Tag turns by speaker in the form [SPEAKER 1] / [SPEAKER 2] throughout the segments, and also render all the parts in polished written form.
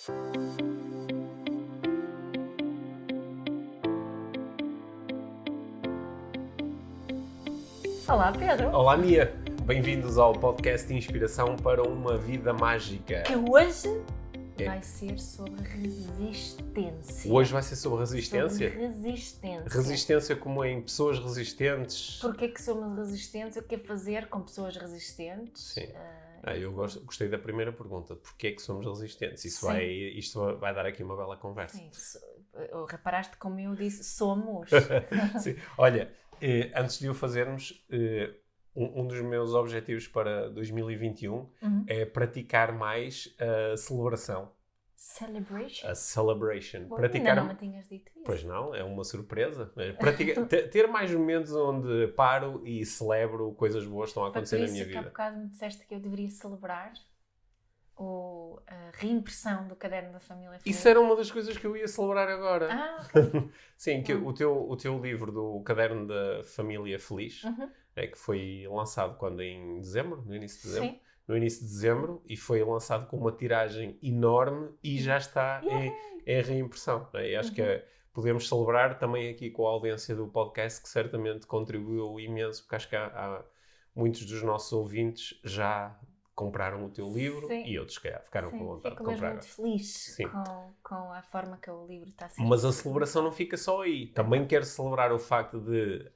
[SPEAKER 1] Olá, Pedro.
[SPEAKER 2] Olá, Mia. Bem-vindos ao podcast de Inspiração para uma Vida Mágica.
[SPEAKER 1] Que hoje vai ser sobre resistência.
[SPEAKER 2] Hoje vai ser sobre resistência?
[SPEAKER 1] Sobre resistência.
[SPEAKER 2] Resistência como em pessoas resistentes.
[SPEAKER 1] Porquê que somos resistentes? O que é fazer com pessoas resistentes?
[SPEAKER 2] Sim. Eu gostei da primeira pergunta. Porquê que somos resistentes? Isto vai dar aqui uma bela conversa.
[SPEAKER 1] Sim. Reparaste como eu disse, somos.
[SPEAKER 2] Sim. Olha, antes de o fazermos, um dos meus objetivos para 2021 é praticar mais a celebração.
[SPEAKER 1] Celebration?
[SPEAKER 2] A celebration.
[SPEAKER 1] Bom, ainda não me tinhas dito isso.
[SPEAKER 2] Pois não, é uma surpresa. Ter mais momentos onde paro e celebro coisas boas que estão a acontecer na minha vida.
[SPEAKER 1] Foi por isso que há bocado me disseste que eu deveria celebrar a reimpressão do Caderno da Família Feliz.
[SPEAKER 2] Isso era uma das coisas que eu ia celebrar agora.
[SPEAKER 1] Ok.
[SPEAKER 2] Sim, que o teu livro do Caderno da Família Feliz, que foi lançado quando? Em dezembro? No início de dezembro?
[SPEAKER 1] Sim.
[SPEAKER 2] No início de dezembro, e foi lançado com uma tiragem enorme e já está em reimpressão. E acho que podemos celebrar também aqui com a audiência do podcast, que certamente contribuiu imenso, porque acho que há muitos dos nossos ouvintes já compraram o teu livro. Sim. E outros, calhar, ficaram com vontade de comprar.
[SPEAKER 1] Fico muito feliz com a forma que o livro está a ser.
[SPEAKER 2] Mas a celebração não fica só aí. Também quero celebrar o facto de,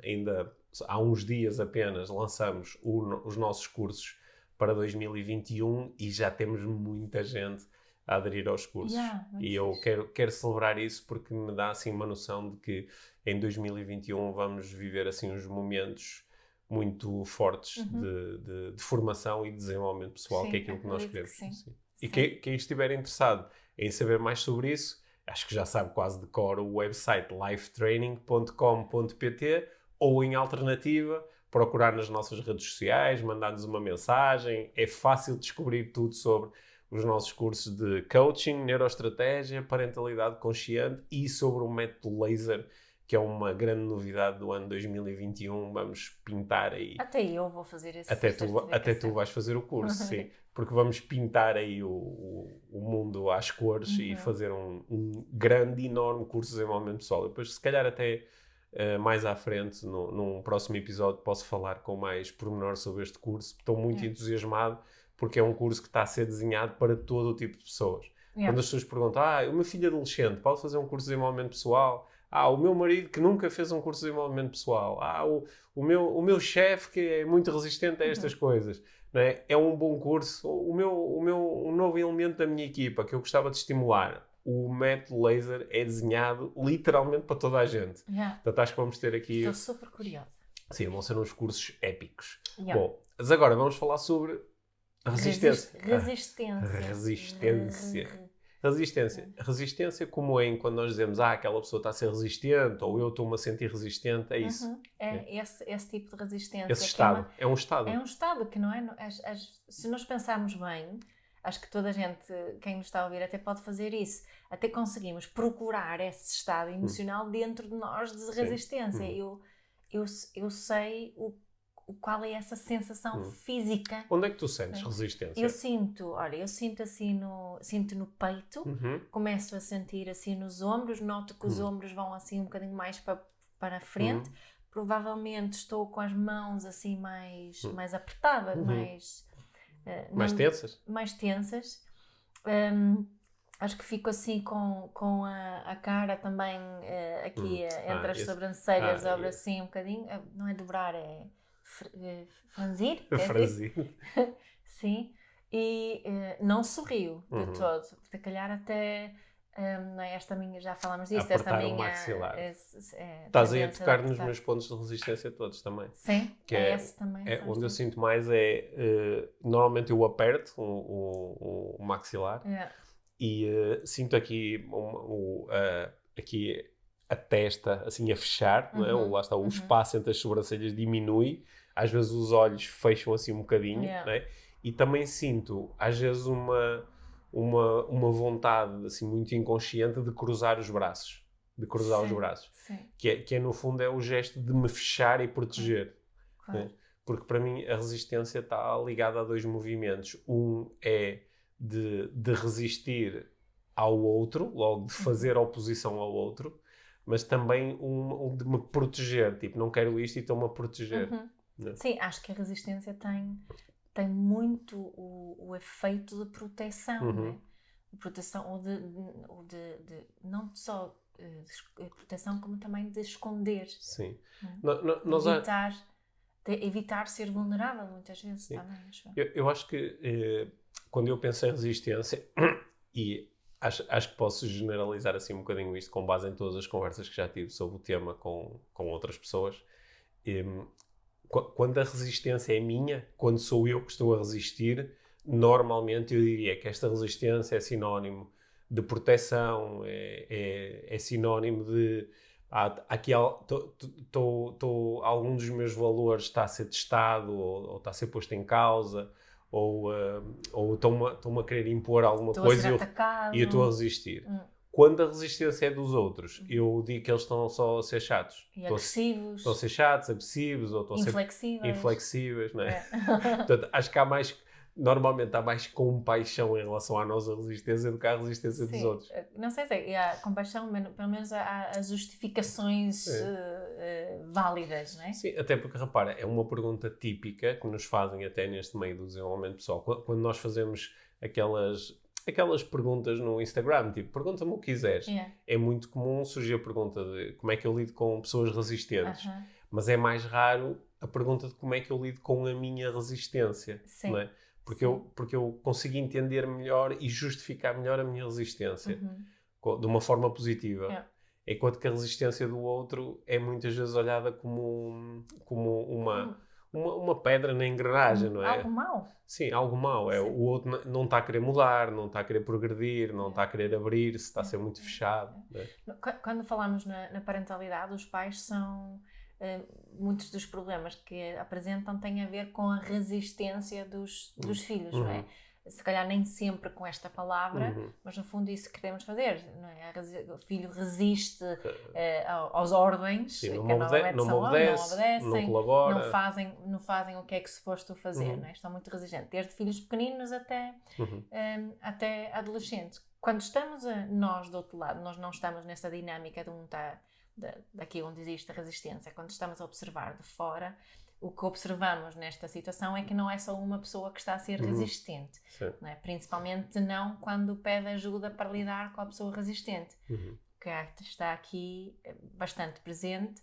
[SPEAKER 2] ainda há uns dias apenas, lançamos os nossos cursos para 2021 e já temos muita gente a aderir aos cursos. E eu quero celebrar isso porque me dá assim uma noção de que em 2021 vamos viver assim uns momentos muito fortes de formação e de desenvolvimento pessoal, que é aquilo que nós queremos.
[SPEAKER 1] Sim.
[SPEAKER 2] E quem estiver interessado em saber mais sobre isso, acho que já sabe quase de cor o website lifetraining.com.pt, ou em alternativa, procurar nas nossas redes sociais, mandar-nos uma mensagem. É fácil descobrir tudo sobre os nossos cursos de coaching, neuroestratégia, parentalidade consciente e sobre o método laser, que é uma grande novidade do ano 2021. Vamos pintar aí...
[SPEAKER 1] Até eu vou fazer esse
[SPEAKER 2] Até tu vais fazer o curso, sim. Porque vamos pintar aí o mundo às cores e fazer um grande, enorme curso de desenvolvimento pessoal. Depois, se calhar até mais à frente, num próximo episódio, posso falar com mais pormenor sobre este curso. Estou muito entusiasmado porque é um curso que está a ser desenhado para todo o tipo de pessoas. Quando as pessoas perguntam, o meu filho adolescente pode fazer um curso de desenvolvimento pessoal? O meu marido que nunca fez um curso de desenvolvimento pessoal. O meu chefe que é muito resistente a estas coisas. Não é? É um bom curso. Um novo elemento da minha equipa que eu gostava de estimular. O método laser é desenhado literalmente para toda a gente. Portanto, acho que vamos ter aqui...
[SPEAKER 1] Estou super curiosa.
[SPEAKER 2] Sim, vão ser uns cursos épicos. Bom, mas agora vamos falar sobre resistência. Resistência como quando nós dizemos aquela pessoa está a ser resistente ou eu estou-me a sentir resistente, é isso.
[SPEAKER 1] Esse tipo de resistência.
[SPEAKER 2] Esse estado. É um estado.
[SPEAKER 1] É um estado que não é... Se nós pensarmos bem, acho que toda a gente, quem nos está a ouvir, até pode fazer isso. Até conseguimos procurar esse estado emocional dentro de nós de resistência. Eu sei qual é essa sensação física.
[SPEAKER 2] Onde é que tu sentes resistência?
[SPEAKER 1] Eu sinto assim sinto no peito, começo a sentir assim nos ombros, noto que os ombros vão assim um bocadinho mais para a frente. Provavelmente estou com as mãos assim mais apertadas,
[SPEAKER 2] mais tensas?
[SPEAKER 1] Mais tensas. Acho que fico assim com a cara também aqui entre as sobrancelhas, dobra assim um bocadinho. Não é dobrar, é franzir.
[SPEAKER 2] Franzir.
[SPEAKER 1] Sim. E não sorrio de todo. Se calhar até... esta minha, já falámos disto,
[SPEAKER 2] apertar
[SPEAKER 1] esta minha...
[SPEAKER 2] o maxilar. Estás aí a tocar nos meus pontos de resistência todos também.
[SPEAKER 1] Sim,
[SPEAKER 2] que
[SPEAKER 1] esse também.
[SPEAKER 2] Onde eu sinto mais normalmente eu aperto o maxilar e sinto aqui aqui a testa assim a fechar, não é? Lá está, o espaço entre as sobrancelhas diminui, às vezes os olhos fecham assim um bocadinho, não é? E também sinto às vezes uma vontade assim muito inconsciente de cruzar os braços. Os braços. Que é no fundo é o gesto de me fechar e proteger.
[SPEAKER 1] Claro.
[SPEAKER 2] Né? Porque para mim a resistência está ligada a dois movimentos. Um é de resistir ao outro, logo de fazer oposição ao outro, mas também um de me proteger, tipo, não quero isto e estou-me a proteger. Né?
[SPEAKER 1] Sim, acho que a resistência tem muito o efeito de proteção, não é? De proteção, ou de não só de proteção, como também de esconder.
[SPEAKER 2] Sim.
[SPEAKER 1] Evitar ser vulnerável, muitas vezes.
[SPEAKER 2] Sim.
[SPEAKER 1] Também, acho.
[SPEAKER 2] Eu acho que quando eu penso em resistência, e acho que posso generalizar assim um bocadinho isto com base em todas as conversas que já tive sobre o tema com outras pessoas, quando a resistência é minha, quando sou eu que estou a resistir, normalmente eu diria que esta resistência é sinónimo de proteção, é sinónimo de algum dos meus valores está a ser testado ou está a ser posto em causa, ou estão-me a querer impor alguma coisa e eu estou a resistir. Quando a resistência é dos outros, eu digo que eles estão só a ser chatos.
[SPEAKER 1] E agressivos.
[SPEAKER 2] Estão a ser chatos, agressivos, ou estão a ser inflexíveis, não é? Portanto, acho que normalmente há mais compaixão em relação à nossa resistência do que à resistência dos outros.
[SPEAKER 1] Não sei se há compaixão, pelo menos há as justificações válidas, não é?
[SPEAKER 2] Sim, até porque, repara, é uma pergunta típica que nos fazem até neste meio do desenvolvimento pessoal. Quando nós fazemos aquelas perguntas no Instagram, tipo, pergunta-me o que quiseres. É muito comum surgir a pergunta de como é que eu lido com pessoas resistentes. Mas é mais raro a pergunta de como é que eu lido com a minha resistência.
[SPEAKER 1] Sim.
[SPEAKER 2] Não é? Porque eu consigo entender melhor e justificar melhor a minha resistência de uma forma positiva. Enquanto que a resistência do outro é muitas vezes olhada como uma pedra na engrenagem, não é?
[SPEAKER 1] Algo mau.
[SPEAKER 2] Sim, algo mau. O outro não está a querer mudar, não está a querer progredir, não está a querer abrir-se, está a ser muito fechado. Né?
[SPEAKER 1] Quando falamos na parentalidade, os pais são... muitos dos problemas que apresentam têm a ver com a resistência dos filhos, não é? Se calhar nem sempre com esta palavra, mas no fundo isso que queremos fazer, não é? O filho resiste às ordens,
[SPEAKER 2] sim,
[SPEAKER 1] que
[SPEAKER 2] não obedecem, não colabora,
[SPEAKER 1] não fazem o que é que é suposto fazer, não é? Estão muito resistentes, desde filhos pequeninos até adolescentes. Quando estamos nós do outro lado, nós não estamos nessa dinâmica de daqui onde existe a resistência. Quando estamos a observar de fora, o que observamos nesta situação é que não é só uma pessoa que está a ser resistente, não é? Principalmente não quando pede ajuda para lidar com a pessoa resistente, que está aqui bastante presente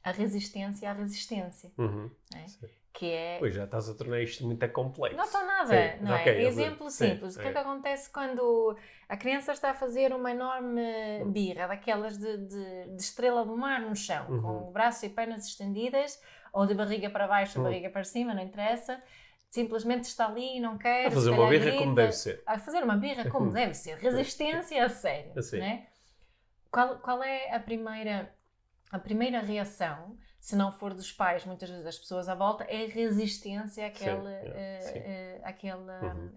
[SPEAKER 1] a resistência à resistência, não é? Que é...
[SPEAKER 2] Pois já estás a tornar isto muito complexo.
[SPEAKER 1] Não estou nada, não é? Okay, exemplo simples. O que é que acontece quando a criança está a fazer uma enorme birra, daquelas de estrela do mar no chão, com o braço e pernas estendidas, ou de barriga para baixo ou barriga para cima, não interessa. Simplesmente está ali e não quer...
[SPEAKER 2] A fazer uma birra como deve ser.
[SPEAKER 1] A fazer uma birra como deve ser. Resistência a sério, não é? Qual é a primeira reação, se não for dos pais, muitas vezes das pessoas à volta, é resistência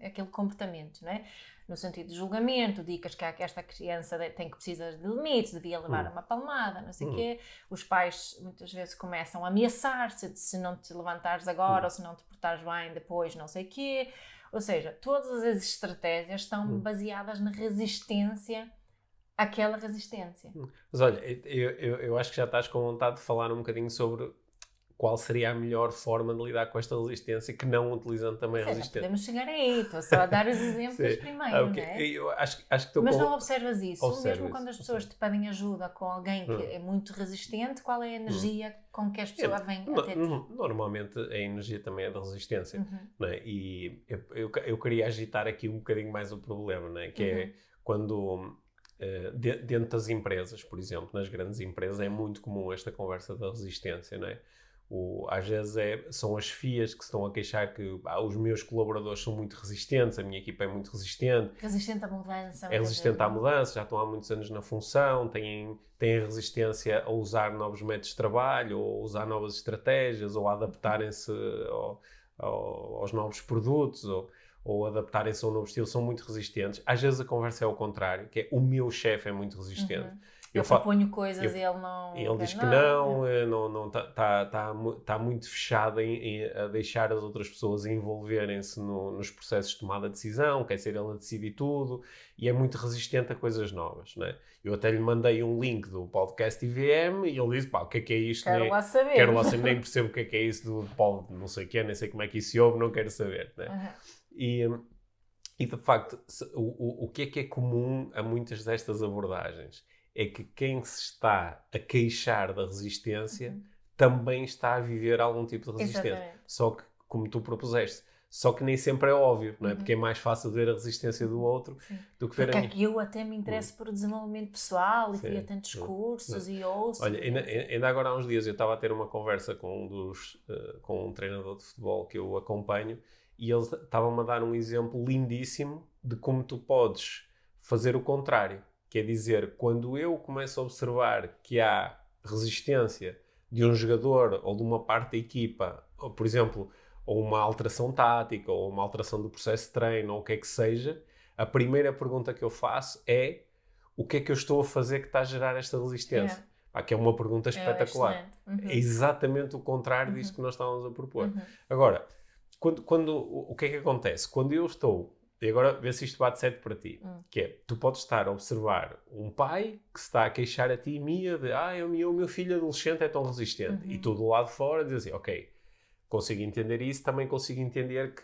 [SPEAKER 1] àquele comportamento, não é? No sentido de julgamento, dicas que esta criança precisa de limites, devia levar uma palmada, não sei o quê. Os pais muitas vezes começam a ameaçar-se, se não te levantares agora ou se não te portares bem depois, não sei o quê. Ou seja, todas as estratégias estão baseadas na resistência àquela resistência.
[SPEAKER 2] Mas olha, eu acho que já estás com vontade de falar um bocadinho sobre qual seria a melhor forma de lidar com esta resistência, que não utilizando também a resistência.
[SPEAKER 1] Podemos chegar aí, estou só a dar os exemplos primeiro, não é?
[SPEAKER 2] Eu acho que
[SPEAKER 1] mas não observas isso, mesmo quando as pessoas te pedem ajuda com alguém que é muito resistente, qual é a energia com que as pessoas vêm até ti?
[SPEAKER 2] Normalmente a energia também é da resistência, não é? E eu queria agitar aqui um bocadinho mais o problema, não é? Que é quando... dentro das empresas, por exemplo, nas grandes empresas é muito comum esta conversa da resistência, não é? Às vezes são as FIAs que se estão a queixar que os meus colaboradores são muito resistentes, a minha equipa é muito resistente.
[SPEAKER 1] Resistente à mudança.
[SPEAKER 2] É resistente à mudança, já estão há muitos anos na função, têm resistência a usar novos métodos de trabalho, ou a usar novas estratégias, ou a adaptarem-se aos novos produtos, ou adaptarem-se a um novo estilo, são muito resistentes. Às vezes a conversa é ao contrário, que é o meu chefe é muito resistente.
[SPEAKER 1] Eu proponho coisas e ele não...
[SPEAKER 2] Ele diz que não está muito fechado a deixar as outras pessoas envolverem-se nos processos de tomada de decisão, quer ser ele a decidir tudo, e é muito resistente a coisas novas, não é? Eu até lhe mandei um link do podcast IVM e ele disse, pá, o que é isto?
[SPEAKER 1] Quero lá saber.
[SPEAKER 2] Quero lá saber, nem percebo o que é isso do pod, não sei o que é, nem sei como é que isso se ouve, não quero saber, não é? E de facto, o que é comum a muitas destas abordagens é que quem se está a queixar da resistência também está a viver algum tipo de resistência.
[SPEAKER 1] Exatamente.
[SPEAKER 2] Só que, como tu propuseste, só que nem sempre é óbvio, não é? Porque é mais fácil ver a resistência do outro do que ver a minha.
[SPEAKER 1] Porque eu até me interesso por desenvolvimento pessoal e fui a tantos cursos e ouço.
[SPEAKER 2] Olha, ainda agora há uns dias eu estava a ter uma conversa com um treinador de futebol que eu acompanho e ele estava-me a dar um exemplo lindíssimo de como tu podes fazer o contrário. Quer dizer, quando eu começo a observar que há resistência de um jogador ou de uma parte da equipa, ou, por exemplo, ou uma alteração tática, ou uma alteração do processo de treino, ou o que é que seja, a primeira pergunta que eu faço é o que é que eu estou a fazer que está a gerar esta resistência? Que é uma pergunta espetacular. É exatamente o contrário disso que nós estávamos a propor. Agora, o que é que acontece? Quando eu estou, e agora vê se isto bate certo para ti, que é, tu podes estar a observar um pai que se está a queixar a ti, Mia, de o meu filho adolescente é tão resistente. E tu do lado de fora dizes assim, ok, consigo entender isso, também consigo entender que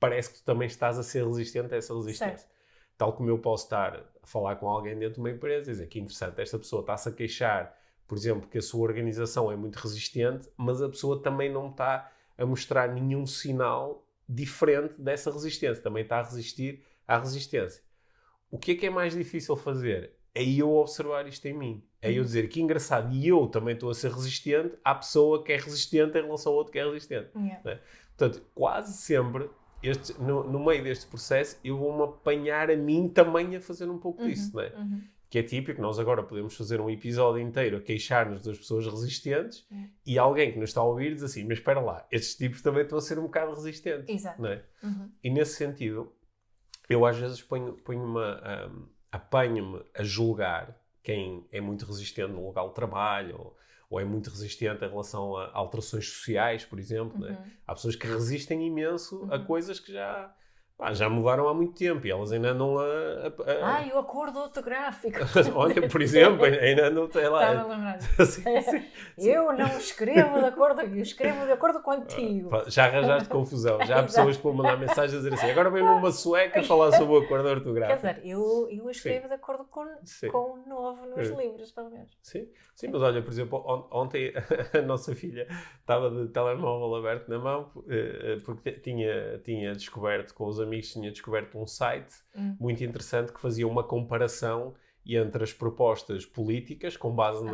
[SPEAKER 2] parece que tu também estás a ser resistente a essa resistência. Certo. Tal como eu posso estar a falar com alguém dentro de uma empresa e dizer que interessante, esta pessoa está-se a queixar, por exemplo, que a sua organização é muito resistente, mas a pessoa também não está a mostrar nenhum sinal diferente dessa resistência. Também está a resistir à resistência. O que é mais difícil fazer? É eu observar isto em mim. É eu dizer que engraçado, e eu também estou a ser resistente à pessoa que é resistente em relação ao outro que é resistente. Né? Portanto, quase sempre, no meio deste processo, eu vou-me apanhar a mim também a fazer um pouco disso. Né? Que é típico, nós agora podemos fazer um episódio inteiro a queixar-nos das pessoas resistentes e alguém que nos está a ouvir diz assim, mas espera lá, estes tipos também estão a ser um bocado resistentes.
[SPEAKER 1] Exato.
[SPEAKER 2] Né? E nesse sentido, eu às vezes apanho-me a julgar quem é muito resistente no local de trabalho ou é muito resistente em relação a alterações sociais, por exemplo. Né? Há pessoas que resistem imenso a coisas que já mudaram há muito tempo e elas ainda andam
[SPEAKER 1] e o acordo ortográfico.
[SPEAKER 2] Olha, por exemplo, ainda não tem lá.
[SPEAKER 1] Estava a lembrar. Eu não escrevo de acordo, eu escrevo de acordo contigo.
[SPEAKER 2] Já arranjaste confusão. Já há pessoas que vão mandar mensagens a dizer assim, agora vem-me uma sueca falar sobre o acordo ortográfico.
[SPEAKER 1] Quer dizer, eu escrevo de acordo com o novo nos livros, pelo menos.
[SPEAKER 2] Sim, mas olha, por exemplo, ontem a nossa filha estava de telemóvel aberto na mão porque tinha descoberto com os amigos, tinha descoberto um site muito interessante que fazia uma comparação entre as propostas políticas, com base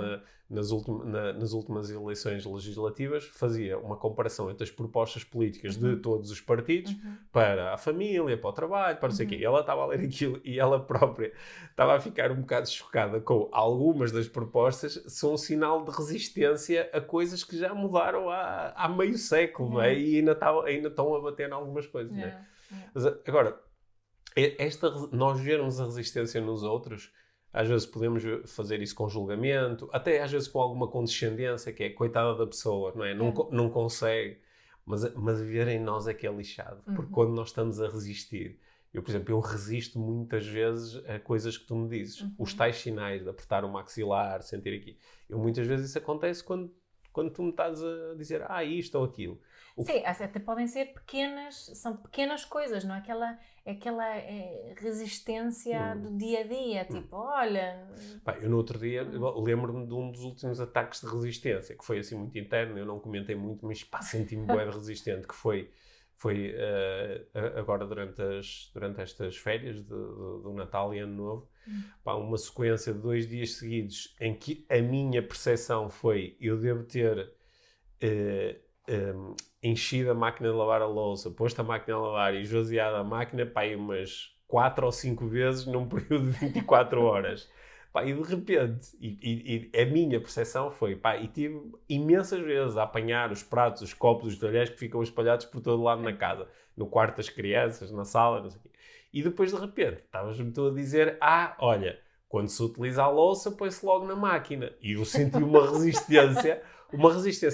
[SPEAKER 2] nas últimas eleições legislativas, fazia uma comparação entre as propostas políticas de todos os partidos para a família, para o trabalho, para não sei o quê. E ela estava a ler aquilo e ela própria estava a ficar um bocado chocada com algumas das propostas, são um sinal de resistência a coisas que já mudaram há meio século, não é? E ainda estão a bater em algumas coisas, não é? Mas, agora, nós vermos a resistência nos outros, às vezes podemos fazer isso com julgamento, até às vezes com alguma condescendência, que é coitada da pessoa, não é? Não consegue, mas ver em nós é que é lixado, porque quando nós estamos a resistir, por exemplo, eu resisto muitas vezes a coisas que tu me dizes, os tais sinais de apertar o maxilar, sentir aqui, muitas vezes isso acontece quando tu me estás a dizer, isto ou aquilo.
[SPEAKER 1] Sim, até podem ser são pequenas coisas, não é? Aquela resistência do dia a dia, tipo, olha...
[SPEAKER 2] Eu no outro dia lembro-me de um dos últimos ataques de resistência, que foi assim muito interno, eu não comentei muito, mas senti-me bem resistente, que foi agora durante estas férias do Natal e Ano Novo, uma sequência de 2 dias seguidos em que a minha percepção foi, eu devo ter... enchido a máquina de lavar a louça, posto a máquina a lavar e esvaziado a máquina umas 4 ou 5 vezes num período de 24 horas. E de repente, e a minha percepção foi, e tive imensas vezes a apanhar os pratos, os copos, os talheres que ficam espalhados por todo lado na casa, no quarto das crianças, na sala, não sei o quê. E depois de repente, estavas-me tu a dizer, olha, Quando se utiliza a louça, põe-se logo na máquina. E eu senti uma resistência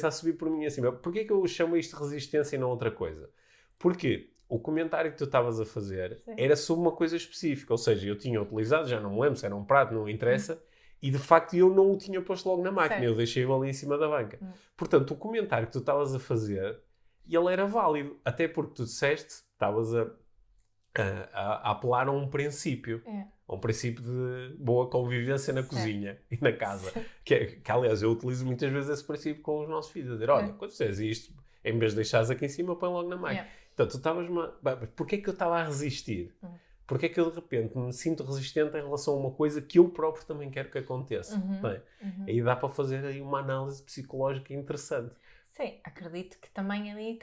[SPEAKER 2] a subir por mim acima. Porquê que eu chamo isto de resistência e não outra coisa? Porque o comentário que tu estavas a fazer era sobre uma coisa específica. Ou seja, eu tinha utilizado, já não me lembro se era um prato, não interessa, e de facto eu não o tinha posto logo na máquina. Eu deixei-o ali em cima da banca. Portanto, o comentário que tu estavas a fazer, ele era válido. Até porque tu disseste, estavas a apelar a um princípio. A um princípio de boa convivência na cozinha e na casa. Que, aliás, eu utilizo muitas vezes esse princípio com os nossos filhos. A dizer, olha, quando fizeres isto, em vez de deixares aqui em cima, põe logo na máquina. Então, tu estavas-me... Porquê é que eu estava a resistir? Porquê é que eu, de repente, me sinto resistente em relação a uma coisa que eu próprio também quero que aconteça? Bem, aí dá para fazer aí uma análise psicológica interessante.
[SPEAKER 1] Sim, acredito que também ali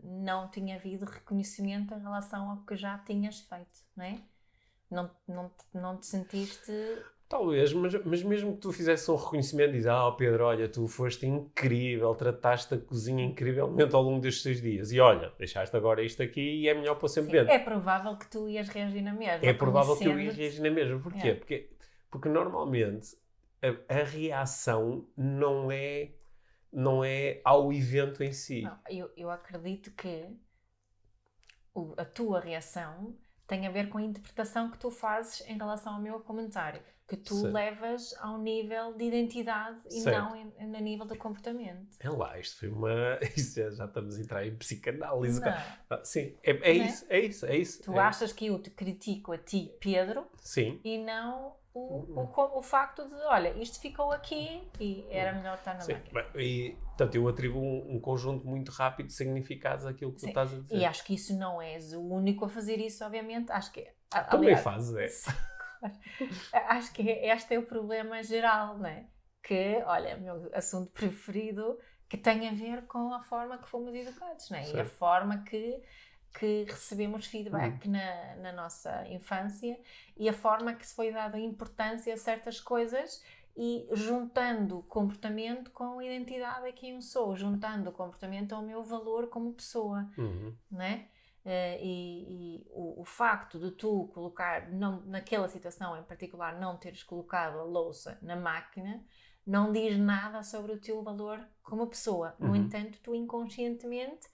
[SPEAKER 1] não tinha havido reconhecimento em relação ao que já tinhas feito, não é? Não te sentiste...
[SPEAKER 2] Talvez, mas mesmo que tu fizesse um reconhecimento e dizes, Pedro, olha, tu foste incrível, trataste a cozinha incrivelmente ao longo destes 6 dias e olha, deixaste agora isto aqui e é melhor pôr sempre dentro.
[SPEAKER 1] É provável que tu ias reagir na mesma.
[SPEAKER 2] É provável que eu ia reagir na mesma. Porquê? Porque normalmente a reação não é ao evento em si.
[SPEAKER 1] Não, eu acredito que a tua reação tem a ver com a interpretação que tu fazes em relação ao meu comentário. Que tu levas ao nível de identidade e não a nível de comportamento.
[SPEAKER 2] É lá, isto foi uma... já estamos a entrar em psicanálise. Sim, é isso.
[SPEAKER 1] Tu achas que eu te critico a ti, Pedro, e não o facto de, olha, isto ficou aqui e era melhor estar na máquina.
[SPEAKER 2] Portanto, eu atribuo um conjunto muito rápido de significados àquilo que tu estás a dizer.
[SPEAKER 1] E acho que isso não és o único a fazer isso, obviamente. Acho que...
[SPEAKER 2] Também fazes,
[SPEAKER 1] Acho que este é o problema geral, não é? Que, olha, o meu assunto preferido, que tem a ver com a forma que fomos educados, não é? E a forma que recebemos feedback na nossa infância e a forma que se foi dada importância a certas coisas e juntando o comportamento com a identidade a quem eu sou, juntando o comportamento ao meu valor como pessoa, não é? E o facto de tu colocar, naquela situação em particular, não teres colocado a louça na máquina, não diz nada sobre o teu valor como pessoa. No entanto, tu inconscientemente,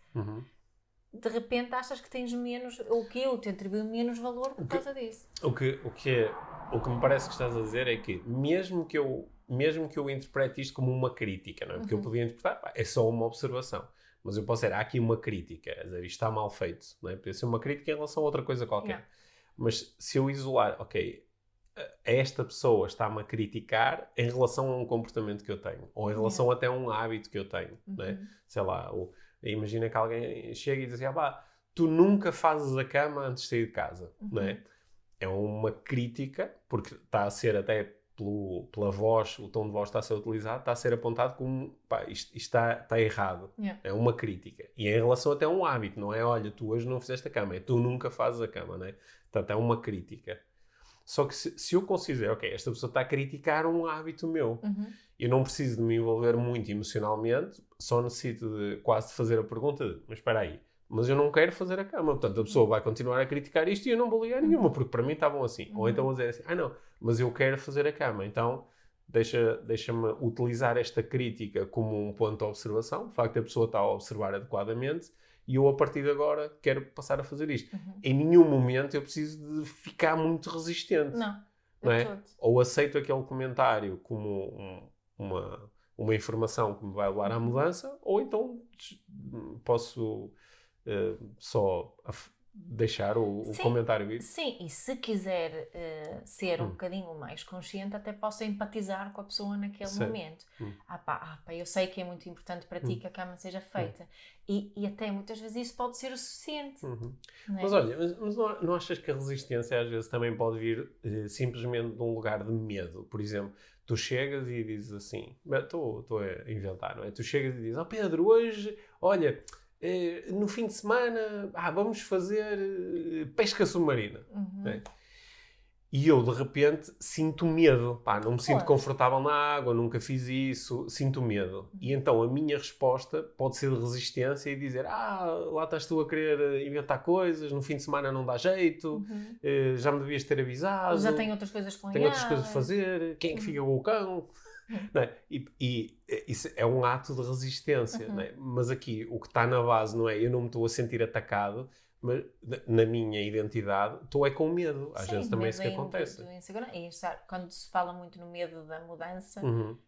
[SPEAKER 1] de repente, achas que tens menos, ou que eu te atribuo menos valor por causa disso.
[SPEAKER 2] O que me parece que estás a dizer é que, mesmo que eu interprete isto como uma crítica, não é? Porque eu podia interpretar, é só uma observação. Mas eu posso dizer, há aqui uma crítica, quer dizer, isto está mal feito, não é? Podia ser uma crítica em relação a outra coisa qualquer. Mas se eu isolar, esta pessoa está-me a criticar em relação a um comportamento que eu tenho, ou em relação até a um hábito que eu tenho, não é? Sei lá, imagina que alguém chega e diz assim, tu nunca fazes a cama antes de sair de casa, não é? É uma crítica, porque está a ser até... pela voz, o tom de voz está a ser utilizado, está a ser apontado como isto está errado. É uma crítica. E é em relação até a um hábito, não é? Olha, tu hoje não fizeste a cama, é tu nunca fazes a cama, não é? Portanto, é uma crítica. Só que se eu considero, esta pessoa está a criticar um hábito meu, eu não preciso de me envolver muito emocionalmente, só necessito de quase fazer a pergunta de, mas espera aí, mas eu não quero fazer a cama. Portanto, a pessoa vai continuar a criticar isto e eu não vou ligar nenhuma, porque para mim está bom assim. Ou então vou dizer assim, não, mas eu quero fazer a cama. Então, deixa-me utilizar esta crítica como um ponto de observação. De facto, a pessoa está a observar adequadamente e eu, a partir de agora, quero passar a fazer isto. Em nenhum momento eu preciso de ficar muito resistente. Não é? Ou aceito aquele comentário como uma informação que me vai levar à mudança, ou então posso... só deixar o comentário ir.
[SPEAKER 1] Sim, e se quiser ser um bocadinho mais consciente, até posso empatizar com a pessoa naquele momento. Eu sei que é muito importante para ti que a cama seja feita. E até muitas vezes isso pode ser o suficiente. Não é?
[SPEAKER 2] Mas olha, mas não achas que a resistência às vezes também pode vir simplesmente de um lugar de medo? Por exemplo, tu chegas e dizes assim, estou a inventar, não é? Tu chegas e dizes, Pedro, hoje, olha... no fim de semana, vamos fazer pesca submarina. Né? E eu, de repente, sinto medo. Pá, não me sinto
[SPEAKER 1] Claro.
[SPEAKER 2] confortável na água, nunca fiz isso, sinto medo. E então a minha resposta pode ser de resistência e dizer: lá estás tu a querer inventar coisas, no fim de semana não dá jeito, já me devias ter avisado.
[SPEAKER 1] Já tenho outras coisas
[SPEAKER 2] Tenho
[SPEAKER 1] planeadas.
[SPEAKER 2] outras coisas a fazer, quem é que fica com o cão? Não é? E isso é um ato de resistência. Não é? Mas aqui, o que está na base não é eu não me estou a sentir atacado, mas na minha identidade estou com medo. Às vezes também é isso que acontece.
[SPEAKER 1] E quando se fala muito no medo da mudança,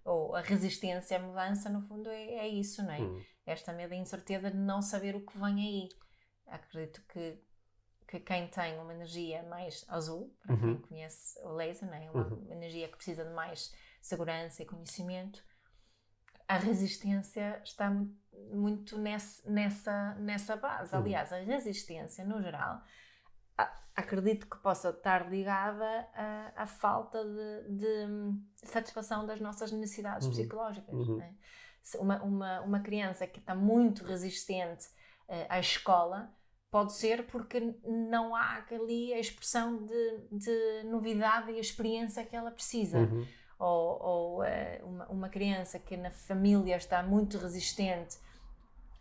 [SPEAKER 1] ou a resistência à mudança, no fundo é isso, não é? Esta medo da incerteza de não saber o que vem aí. Acredito que quem tem uma energia mais azul, para quem conhece o laser, não é? Uma energia que precisa de mais segurança e conhecimento, a resistência está muito nessa base. Aliás, a resistência, no geral, acredito que possa estar ligada à falta de satisfação das nossas necessidades psicológicas. Não é? Uma criança que está muito resistente à escola pode ser porque não há ali a expressão de novidade e experiência que ela precisa. Ou uma criança que na família está muito resistente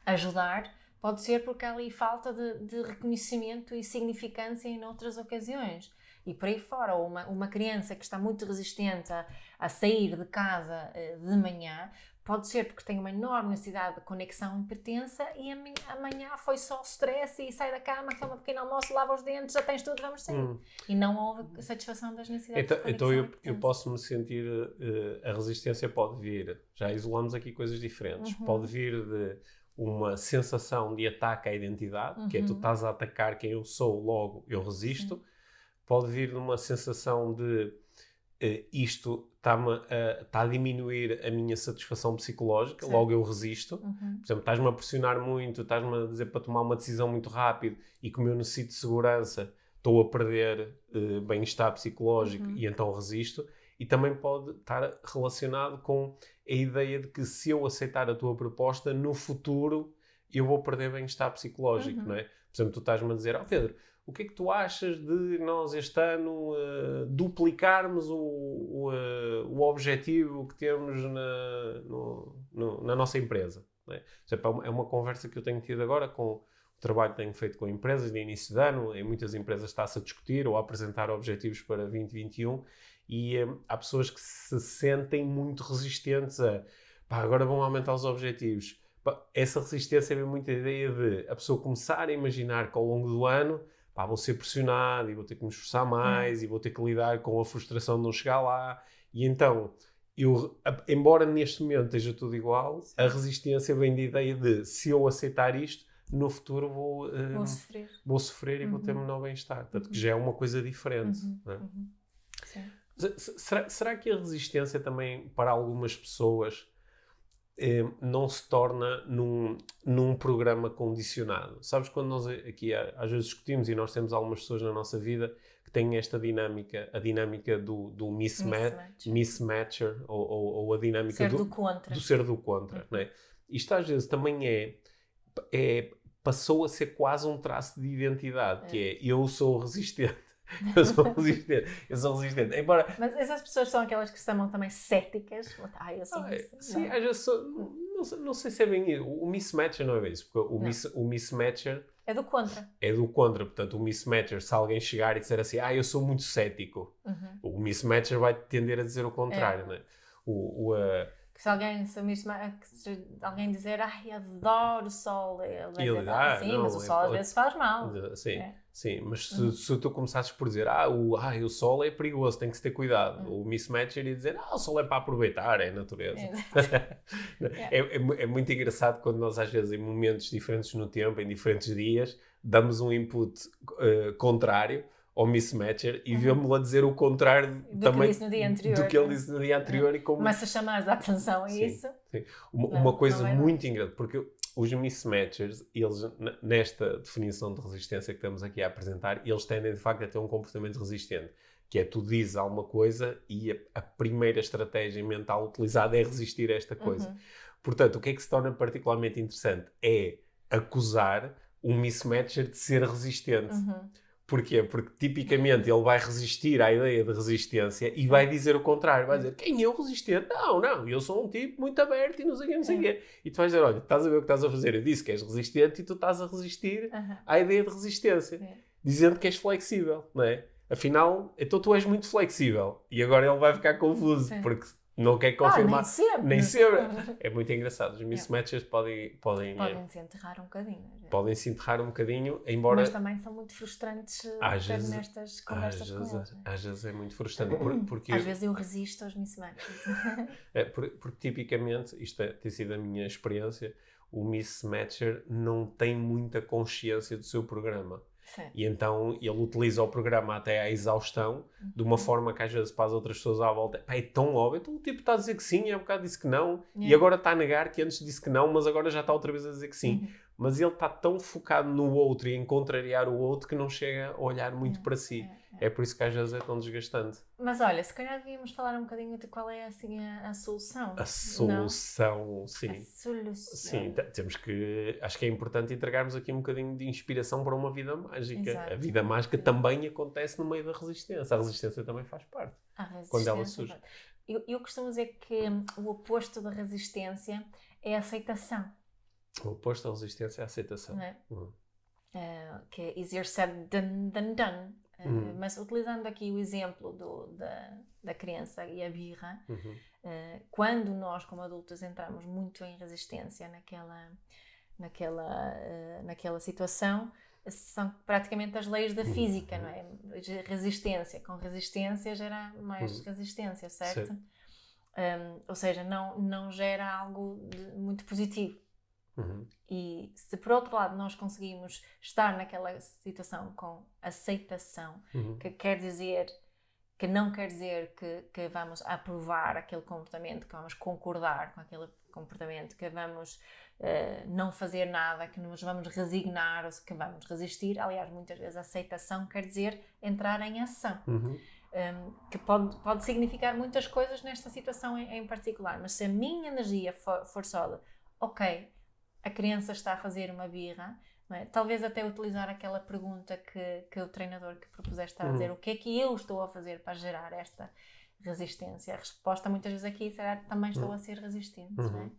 [SPEAKER 1] a ajudar, pode ser porque há ali falta de reconhecimento e significância em outras ocasiões. E por aí fora, ou uma criança que está muito resistente a sair de casa de manhã, pode ser porque tem uma enorme necessidade de conexão e pertença e amanhã foi só stress e sai da cama, toma um pequeno almoço, lava os dentes, já tens tudo, vamos sair. E não houve satisfação das necessidades de conexão.
[SPEAKER 2] Então eu posso-me sentir, a resistência pode vir, já isolamos aqui coisas diferentes, pode vir de uma sensação de ataque à identidade, que é tu estás a atacar quem eu sou, logo eu resisto. Pode vir de uma sensação de isto está a diminuir a minha satisfação psicológica, logo eu resisto. Por exemplo, estás-me a pressionar muito, estás-me a dizer para tomar uma decisão muito rápido e como eu necessito de segurança, estou a perder bem-estar psicológico e então resisto. E também pode estar relacionado com a ideia de que se eu aceitar a tua proposta, no futuro eu vou perder bem-estar psicológico, não é? Por exemplo, tu estás-me a dizer, Pedro, o que é que tu achas de nós este ano duplicarmos o objetivo que temos na nossa empresa? Não é? É uma conversa que eu tenho tido agora com o trabalho que tenho feito com empresas de início de ano. Em muitas empresas está-se a discutir ou a apresentar objetivos para 2021 e há pessoas que se sentem muito resistentes agora vão aumentar os objetivos. Essa resistência vem muito a ideia de a pessoa começar a imaginar que ao longo do ano vou ser pressionado e vou ter que me esforçar mais e vou ter que lidar com a frustração de não chegar lá. E então, embora neste momento esteja tudo igual, a resistência vem da ideia de se eu aceitar isto, no futuro vou sofrer e vou ter menor bem-estar. Portanto, que já é uma coisa diferente. Não é? Será que a resistência também, para algumas pessoas, não se torna num programa condicionado? Sabes, quando nós aqui às vezes discutimos e nós temos algumas pessoas na nossa vida que têm esta dinâmica, a dinâmica do mismatcher ou a dinâmica do ser do contra. Não é? Isto às vezes também passou a ser quase um traço de identidade, que é eu sou resistente. Eu sou resistente. Embora...
[SPEAKER 1] Mas essas pessoas são aquelas que se chamam também céticas. Eu sou
[SPEAKER 2] sim, às vezes não sei se é bem isso. O mismatcher não é isso, porque o mismatcher
[SPEAKER 1] é do contra.
[SPEAKER 2] É do contra. Portanto, o mismatcher, se alguém chegar e disser assim, eu sou muito cético, o mismatcher vai tender a dizer o contrário, não é?
[SPEAKER 1] Se alguém dizer, adoro o sol, ele vai dizer, sim, mas o sol às vezes faz mal.
[SPEAKER 2] Sim, mas se tu começasses por dizer, o sol é perigoso, tem que se ter cuidado. O mismatcher ia dizer, o sol é para aproveitar, é a natureza. É muito engraçado quando nós às vezes em momentos diferentes no tempo, em diferentes dias, damos um input contrário ao mismatcher e vemos-lo a dizer o contrário do que ele disse no dia anterior. E como...
[SPEAKER 1] Começa a chamar a atenção a isso.
[SPEAKER 2] Sim. Uma coisa muito engraçada, porque os mismatchers, eles, nesta definição de resistência que estamos aqui a apresentar, eles tendem de facto a ter um comportamento resistente, que é tu dizes alguma coisa e a primeira estratégia mental utilizada é resistir a esta coisa. Portanto, o que é que se torna particularmente interessante é acusar um mismatcher de ser resistente. Porquê? Porque tipicamente ele vai resistir à ideia de resistência e vai dizer o contrário. Vai dizer, quem eu resistente? Não, eu sou um tipo muito aberto e não sei o que, não sei o quê. E tu vais dizer, olha, estás a ver o que estás a fazer? Eu disse que és resistente e tu estás a resistir à ideia de resistência. Dizendo que és flexível, não é? Afinal, então tu és muito flexível. E agora ele vai ficar confuso, porque não quer confirmar. Nem sempre. É muito engraçado. Os mismatches podem
[SPEAKER 1] se enterrar um bocadinho.
[SPEAKER 2] Podem se enterrar um bocadinho, embora...
[SPEAKER 1] Mas também são muito frustrantes ter nestas conversas com eles.
[SPEAKER 2] Às vezes é muito frustrante. Porque
[SPEAKER 1] às vezes eu resisto aos mismatches.
[SPEAKER 2] Porque tipicamente, isto tem sido a minha experiência, o mismatcher não tem muita consciência do seu programa.
[SPEAKER 1] Sim.
[SPEAKER 2] E então ele utiliza o programa até à exaustão, de uma forma que às vezes para as outras pessoas à volta é tão óbvio. Então o tipo está a dizer que sim, há bocado disse que não, e agora está a negar que antes disse que não, mas agora já está outra vez a dizer que sim. Mas ele está tão focado no outro e em contrariar o outro que não chega a olhar muito para si. É por isso que às vezes é tão desgastante.
[SPEAKER 1] Mas olha, se calhar devíamos falar um bocadinho de qual é assim a solução.
[SPEAKER 2] A solução,
[SPEAKER 1] não?
[SPEAKER 2] Sim.
[SPEAKER 1] A solução.
[SPEAKER 2] Sim, temos que... Acho que é importante entregarmos aqui um bocadinho de inspiração para uma vida mágica.
[SPEAKER 1] Exato.
[SPEAKER 2] A vida mágica também acontece no meio da resistência. A resistência também faz parte. Quando ela surge.
[SPEAKER 1] Eu costumo dizer que o oposto da resistência é a aceitação.
[SPEAKER 2] O oposto da resistência é a aceitação.
[SPEAKER 1] Não é? Que é easier said than done. Mas utilizando aqui o exemplo da criança e a birra, quando nós como adultos entramos muito em resistência naquela situação, são praticamente as leis da física, não é? Resistência com resistência gera mais resistência, certo? Ou seja, não gera algo muito positivo. E se por outro lado nós conseguimos estar naquela situação com aceitação, que quer dizer, que não quer dizer que vamos aprovar aquele comportamento, que vamos concordar com aquele comportamento, que vamos não fazer nada, que nos vamos resignar ou que vamos resistir. Aliás, muitas vezes aceitação quer dizer entrar em ação. Que pode significar muitas coisas nesta situação em particular, mas se a minha energia for só ok, a criança está a fazer uma birra, não é? Talvez até utilizar aquela pergunta que o treinador que propuseste está a dizer, o que é que eu estou a fazer para gerar esta resistência? A resposta muitas vezes aqui será também estou a ser resistente, não é?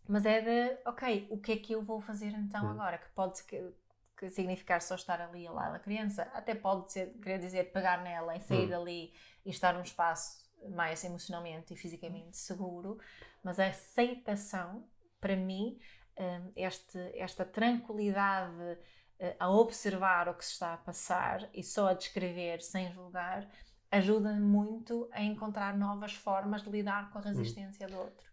[SPEAKER 1] Mas é de, ok, o que é que eu vou fazer então agora? Que pode que significar só estar ali ao lado da criança, até pode querer dizer pegar nela e sair dali e estar num espaço mais emocionalmente e fisicamente seguro, mas a aceitação, para mim, esta tranquilidade a observar o que se está a passar e só a descrever sem julgar, ajuda muito a encontrar novas formas de lidar com a resistência do outro.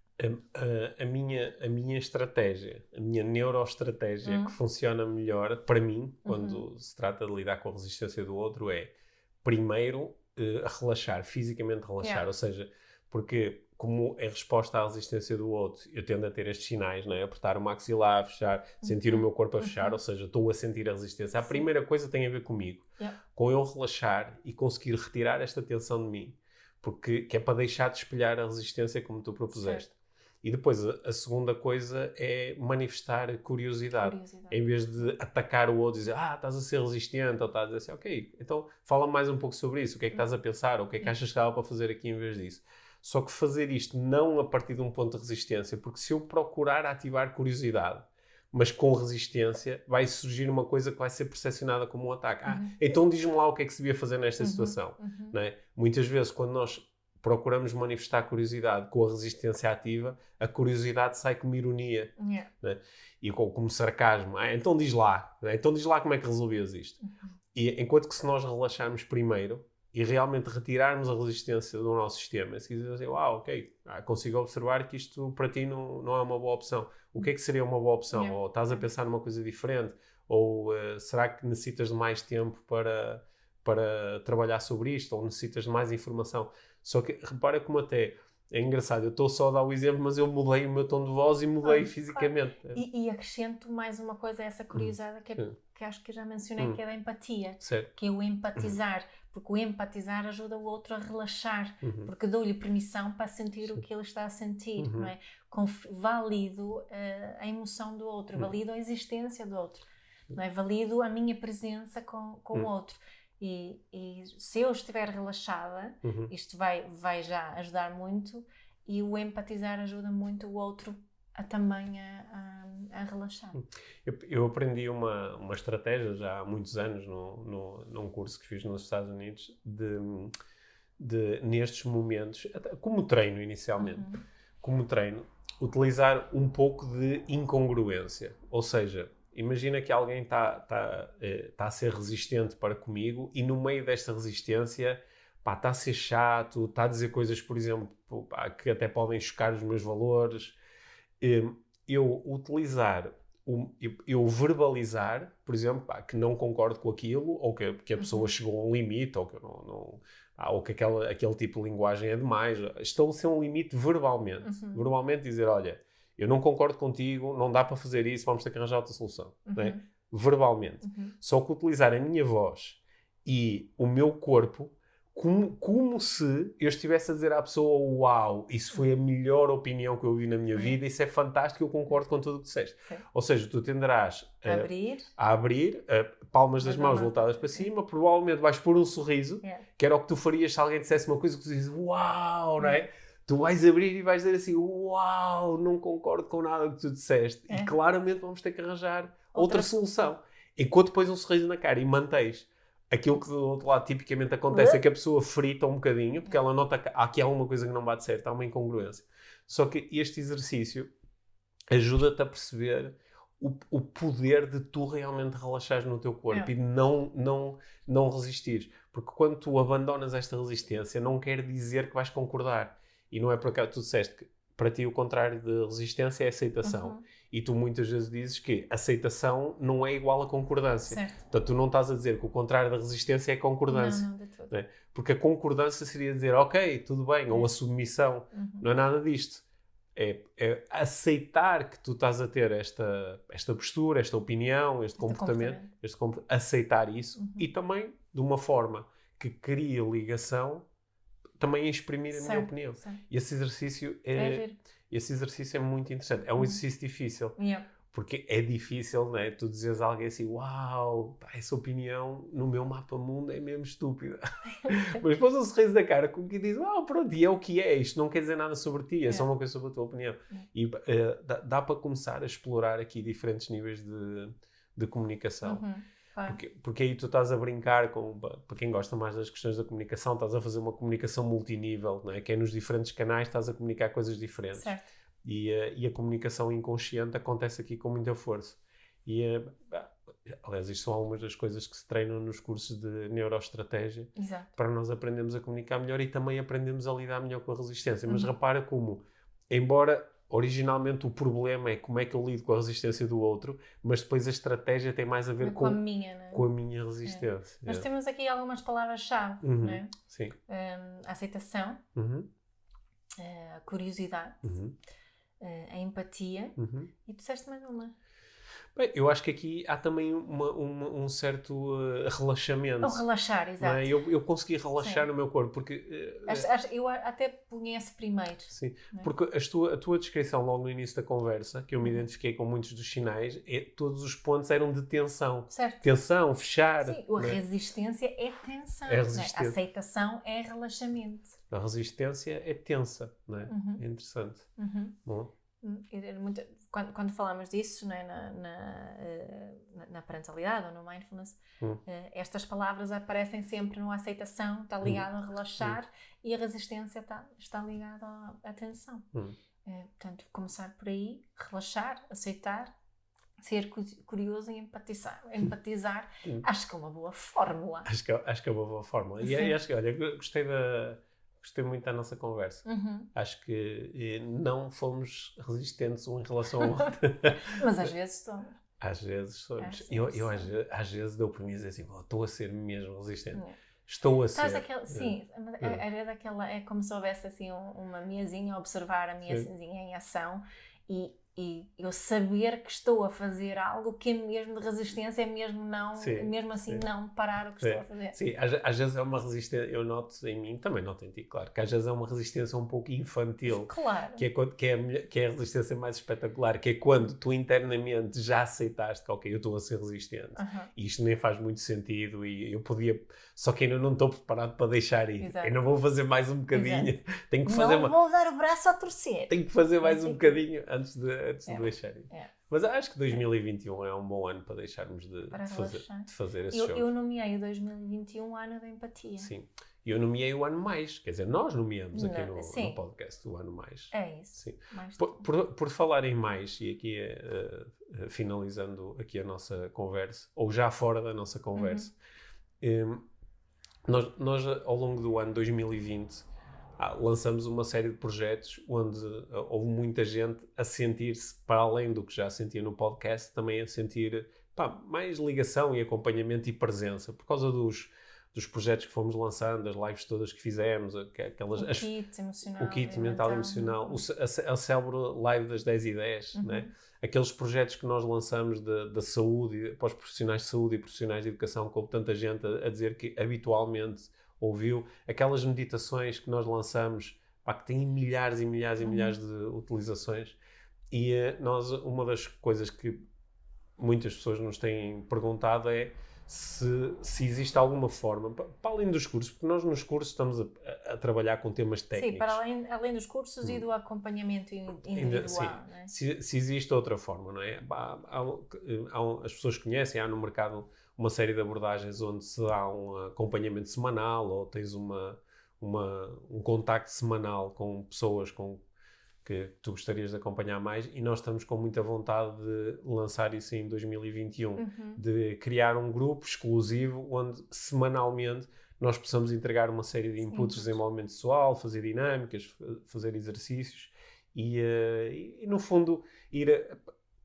[SPEAKER 2] A minha estratégia, a minha neuroestratégia que funciona melhor para mim, quando se trata de lidar com a resistência do outro, é primeiro relaxar, fisicamente relaxar, ou seja, porque como é resposta à resistência do outro, eu tendo a ter estes sinais, não é? Apertar o maxilar, fechar, sentir o meu corpo a fechar, ou seja, estou a sentir a resistência. A primeira coisa tem a ver comigo, com eu relaxar e conseguir retirar esta tensão de mim, que é para deixar de espelhar a resistência como tu propuseste. Certo. E depois a segunda coisa é manifestar curiosidade. Em vez de atacar o outro e dizer, estás a ser resistente, ou estás a dizer assim, ok, então fala mais um pouco sobre isso, o que é que estás a pensar, ou o que é que achas que dava para fazer aqui em vez disso. Só que fazer isto não a partir de um ponto de resistência, porque se eu procurar ativar curiosidade, mas com resistência, vai surgir uma coisa que vai ser percepcionada como um ataque. Então diz-me lá o que é que se devia fazer nesta situação. Não é? Muitas vezes, quando nós procuramos manifestar curiosidade com a resistência ativa, a curiosidade sai como ironia. Né? E como sarcasmo. Então diz lá. Né? Então diz lá como é que resolvias isto. E enquanto que se nós relaxarmos primeiro e realmente retirarmos a resistência do nosso sistema, se quiser dizer, ok, consigo observar que isto para ti não é uma boa opção. O que é que seria uma boa opção? Ou estás a pensar numa coisa diferente? Ou será que necessitas de mais tempo para trabalhar sobre isto? Ou necessitas de mais informação? Só que repara como até é engraçado, eu estou só a dar o exemplo, mas eu mudei o meu tom de voz e mudei fisicamente.
[SPEAKER 1] Claro. E acrescento mais uma coisa a essa curiosidade que acho que eu já mencionei, que é da empatia, que é o empatizar, porque o empatizar ajuda o outro a relaxar, porque dou-lhe permissão para sentir o que ele está a sentir, não é? Valido a emoção do outro, valido a existência do outro. não é? Valido a minha presença com o outro. E se eu estiver relaxada, isto vai já ajudar muito, e o empatizar ajuda muito o outro também a relaxar.
[SPEAKER 2] Eu aprendi uma estratégia já há muitos anos num curso que fiz nos Estados Unidos de nestes momentos, como treino inicialmente, utilizar um pouco de incongruência. Ou seja, imagina que alguém está a ser resistente para comigo e no meio desta resistência está a ser chato, está a dizer coisas, por exemplo, que até podem chocar os meus valores. Eu utilizar, eu verbalizar, por exemplo, que não concordo com aquilo, ou que a pessoa chegou a um limite, ou que eu ou que aquele tipo de linguagem é demais. Estabelecer um limite verbalmente. Verbalmente dizer, olha, eu não concordo contigo, não dá para fazer isso, vamos ter que arranjar outra solução. Não é? Verbalmente. Só que utilizar a minha voz e o meu corpo como se eu estivesse a dizer à pessoa, uau, isso foi a melhor opinião que eu vi na minha vida, isso é fantástico, eu concordo com tudo o que disseste. Sim. Ou seja, tu tenderás a abrir palmas das mãos voltadas para cima, provavelmente vais pôr um sorriso, que era o que tu farias se alguém dissesse uma coisa que tu dizes, uau, não é? Tu vais abrir e vais dizer assim, uau, não concordo com nada que tu disseste. E claramente vamos ter que arranjar outra solução. Enquanto pões um sorriso na cara e mantens aquilo que do outro lado tipicamente acontece é que a pessoa frita um bocadinho, porque ela nota que aqui há alguma coisa que não bate certo, há uma incongruência. Só que este exercício ajuda-te a perceber o poder de tu realmente relaxares no teu corpo e de não resistires. Porque quando tu abandonas esta resistência, não quer dizer que vais concordar. E não é por acaso, tu disseste que para ti o contrário de resistência é aceitação. E tu muitas vezes dizes que aceitação não é igual a concordância.
[SPEAKER 1] Certo.
[SPEAKER 2] Portanto, tu não estás a dizer que o contrário da resistência é concordância.
[SPEAKER 1] Não, de tudo.
[SPEAKER 2] Não é? Porque a concordância seria dizer, ok, tudo bem, ou a submissão. Não é nada disto. É aceitar que tu estás a ter esta postura, esta opinião, este comportamento. Aceitar isso e também, de uma forma que cria ligação, também exprimir a minha opinião. Certo. E esse exercício é muito interessante. É um exercício difícil. Porque é difícil, não é? Tu dizes a alguém assim, uau, essa opinião no meu mapa-mundo é mesmo estúpida. Mas pôs um sorriso da cara como que diz, pronto, e é o que é. Isto não quer dizer nada sobre ti, é só uma coisa sobre a tua opinião. E dá para começar a explorar aqui diferentes níveis de comunicação. Porque aí tu estás a brincar para quem gosta mais das questões da comunicação, estás a fazer uma comunicação multinível, não é? Que é nos diferentes canais estás a comunicar coisas diferentes.
[SPEAKER 1] Certo.
[SPEAKER 2] E a comunicação inconsciente acontece aqui com muita força. Aliás, isto são algumas das coisas que se treinam nos cursos de neuroestratégia.
[SPEAKER 1] Exato.
[SPEAKER 2] Para nós aprendermos a comunicar melhor e também aprendemos a lidar melhor com a resistência. Mas repara como, embora originalmente o problema é como é que eu lido com a resistência do outro, mas depois a estratégia tem mais a ver com
[SPEAKER 1] a minha, não é?
[SPEAKER 2] Com a minha resistência.
[SPEAKER 1] Nós temos aqui algumas palavras-chave, não é?
[SPEAKER 2] Sim.
[SPEAKER 1] A aceitação, a curiosidade, a empatia, e tu disseste mais uma.
[SPEAKER 2] Bem, eu acho que aqui há também um certo relaxamento.
[SPEAKER 1] Um relaxar, exato.
[SPEAKER 2] Não é? Eu consegui relaxar no meu corpo, porque...
[SPEAKER 1] eu até punha esse primeiro.
[SPEAKER 2] Sim, porque a tua descrição logo no início da conversa, que eu me identifiquei com muitos dos sinais, todos os pontos eram de tensão.
[SPEAKER 1] Certo.
[SPEAKER 2] Tensão, fechar.
[SPEAKER 1] Sim, a resistência é tensão.
[SPEAKER 2] É resistência.
[SPEAKER 1] A aceitação é relaxamento.
[SPEAKER 2] A resistência é tensa, não é? É interessante. Bom.
[SPEAKER 1] Quando falamos disso, não é, na parentalidade ou no mindfulness, estas palavras aparecem sempre no aceitação, está ligado a relaxar, e a resistência está ligada à tensão. Portanto, começar por aí, relaxar, aceitar, ser curioso e empatizar. Acho que é uma boa fórmula.
[SPEAKER 2] Acho que é uma boa fórmula. E acho que, olha, gostei muito da nossa conversa. Acho que não fomos resistentes um em relação ao outro.
[SPEAKER 1] Mas às vezes somos.
[SPEAKER 2] Às vezes somos. Às vezes dou por mim dizer assim, estou a ser mesmo resistente. Estou a ser.
[SPEAKER 1] Sim, é como se houvesse assim uma mesinha a observar a mesinha em ação, e E eu saber que estou a fazer algo que é mesmo de resistência, é mesmo não, mesmo assim não parar o que estou a fazer.
[SPEAKER 2] Sim, às vezes é uma resistência, eu noto em mim, também noto em ti, claro, que às vezes é uma resistência um pouco infantil.
[SPEAKER 1] Claro.
[SPEAKER 2] Que é a resistência mais espetacular, que é quando tu internamente já aceitaste que, ok, eu estou a ser resistente. E isto nem faz muito sentido e eu podia... Só que ainda não estou preparado para deixar ir.
[SPEAKER 1] Exato.
[SPEAKER 2] Eu não vou fazer mais um bocadinho. Tenho que fazer
[SPEAKER 1] não vou dar o braço a torcer.
[SPEAKER 2] Tenho que fazer mais um bocadinho antes de deixar ir.
[SPEAKER 1] É.
[SPEAKER 2] Mas acho que 2021 é um bom ano para deixarmos de fazer esse jogo.
[SPEAKER 1] Eu nomeei o 2021 ano da empatia.
[SPEAKER 2] Sim. E eu nomeei o ano mais. Quer dizer, nós nomeamos aqui no podcast o ano mais.
[SPEAKER 1] É isso.
[SPEAKER 2] Sim. Por falar em mais, e aqui finalizando aqui a nossa conversa, ou já fora da nossa conversa, nós ao longo do ano 2020 lançamos uma série de projetos onde houve muita gente a sentir-se, para além do que já sentia no podcast, também a sentir mais ligação e acompanhamento e presença, por causa dos projetos que fomos lançando, as lives todas que fizemos,
[SPEAKER 1] o kit emocional,
[SPEAKER 2] o kit mental e emocional, a célebre live das 10 e 10, né? Aqueles projetos que nós lançamos da saúde, para os profissionais de saúde e profissionais de educação, com tanta gente a dizer que habitualmente ouviu, aquelas meditações que nós lançamos, que têm milhares e milhares e milhares de utilizações, e uma das coisas que muitas pessoas nos têm perguntado é se existe alguma forma, para além dos cursos, porque nós nos cursos estamos a trabalhar com temas técnicos.
[SPEAKER 1] Sim, para além dos cursos e do acompanhamento individual.
[SPEAKER 2] Sim,
[SPEAKER 1] não é?
[SPEAKER 2] se existe outra forma, não é? As pessoas conhecem, há no mercado uma série de abordagens onde se dá um acompanhamento semanal ou tens um contacto semanal com pessoas que tu gostarias de acompanhar mais, e nós estamos com muita vontade de lançar isso em 2021, de criar um grupo exclusivo onde semanalmente nós possamos entregar uma série de inputs de desenvolvimento pessoal, fazer dinâmicas, fazer exercícios e no fundo ir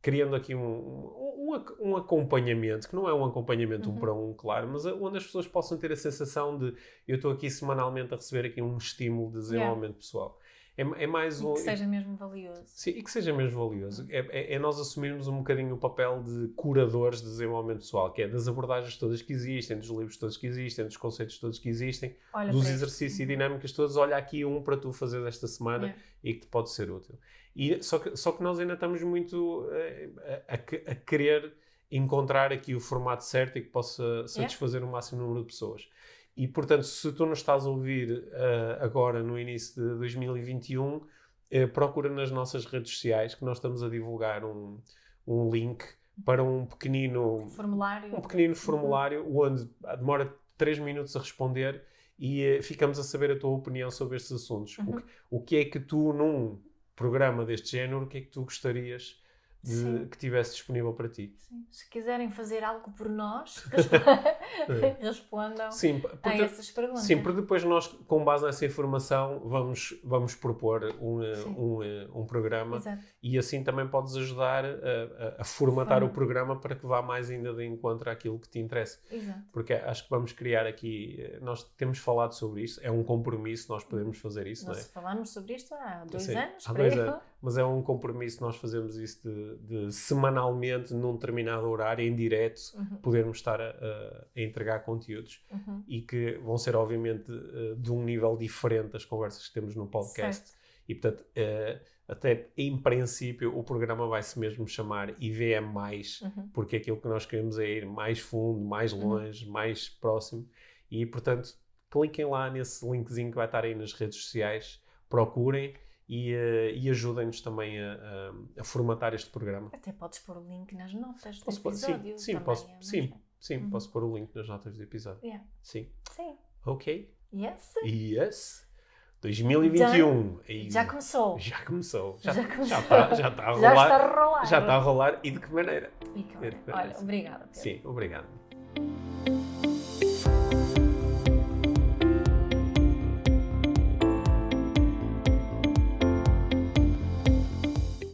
[SPEAKER 2] criando aqui um acompanhamento, que não é um acompanhamento 1 para 1, claro, mas onde as pessoas possam ter a sensação de eu estou aqui semanalmente a receber aqui um estímulo de desenvolvimento pessoal. É mais
[SPEAKER 1] que seja mesmo valioso.
[SPEAKER 2] Sim, e que seja mesmo valioso. É nós assumirmos um bocadinho o papel de curadores de desenvolvimento pessoal, que é das abordagens todas que existem, dos livros todos que existem, dos conceitos todos que existem, dos exercícios e dinâmicas todos. Olha aqui um para tu fazer esta semana e que te pode ser útil. Só que nós ainda estamos muito a querer encontrar aqui o formato certo e que possa satisfazer o máximo número de pessoas. E, portanto, se tu nos estás a ouvir agora, no início de 2021, procura nas nossas redes sociais, que nós estamos a divulgar um link para um pequenino formulário onde demora 3 minutos a responder e ficamos a saber a tua opinião sobre estes assuntos. O que é que tu, num programa deste género, o que é que tu gostarias que tivesse disponível para ti?
[SPEAKER 1] Sim. Se quiserem fazer algo por nós, respondam a essas perguntas.
[SPEAKER 2] Sim, porque depois nós, com base nessa informação, vamos propor um programa.
[SPEAKER 1] Exato.
[SPEAKER 2] E assim também podes ajudar a formatar o programa para que vá mais ainda de encontro àquilo que te interessa.
[SPEAKER 1] Exato.
[SPEAKER 2] Porque acho que vamos criar aqui, nós temos falado sobre isto, é um compromisso, nós podemos fazer isso,
[SPEAKER 1] nós
[SPEAKER 2] não é?
[SPEAKER 1] falámos sobre isto há 2 anos.
[SPEAKER 2] Há 2 anos. Mas é um compromisso nós fazermos isso de semanalmente, num determinado horário, em direto, podermos estar a entregar conteúdos e que vão ser, obviamente, de um nível diferente das conversas que temos no podcast. Certo. E, portanto, até em princípio, o programa vai-se mesmo chamar IVM+, porque aquilo que nós queremos é ir mais fundo, mais longe, mais próximo. E, portanto, cliquem lá nesse linkzinho que vai estar aí nas redes sociais, procurem. E ajudem-nos também a formatar este programa.
[SPEAKER 1] Até podes pôr o link nas notas do episódio.
[SPEAKER 2] Sim, posso pôr o link nas notas do episódio.
[SPEAKER 1] Yeah.
[SPEAKER 2] Sim.
[SPEAKER 1] Ok.
[SPEAKER 2] Yes. 2021.
[SPEAKER 1] Já começou.
[SPEAKER 2] Já está a rolar. Já está a rolar. E de que maneira?
[SPEAKER 1] Olha, obrigada, Pedro.
[SPEAKER 2] Sim, obrigado.